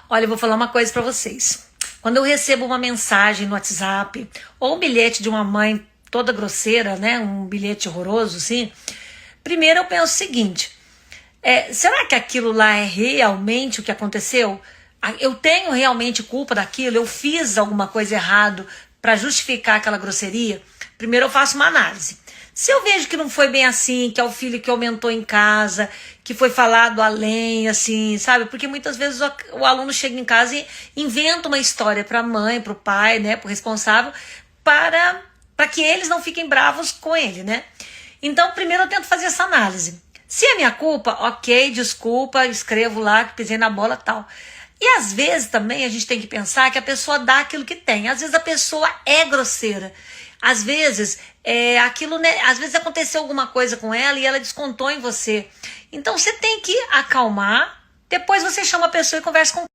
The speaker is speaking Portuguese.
Olha, eu vou falar uma coisa pra vocês. Quando eu recebo uma mensagem no WhatsApp ou um bilhete de uma mãe toda grosseira, né, um bilhete horroroso, assim, primeiro eu penso o seguinte: será que aquilo lá é realmente o que aconteceu? Eu tenho realmente culpa daquilo? Eu fiz alguma coisa errado para justificar aquela grosseria? Primeiro eu faço uma análise. Se eu vejo que não foi bem assim, que é o filho que aumentou em casa, que foi falado além, assim, sabe? Porque muitas vezes o aluno chega em casa e inventa uma história para a mãe, para o pai, né, para o responsável, para que eles não fiquem bravos com ele, né? Então, primeiro eu tento fazer essa análise. Se é minha culpa, ok, desculpa, escrevo lá que pisei na bola, tal. E às vezes também a gente tem que pensar que a pessoa dá aquilo que tem. Às vezes a pessoa é grosseira. Às vezes aquilo, né, às vezes aconteceu alguma coisa com ela e ela descontou em você. Então você tem que acalmar. Depois você chama a pessoa e conversa com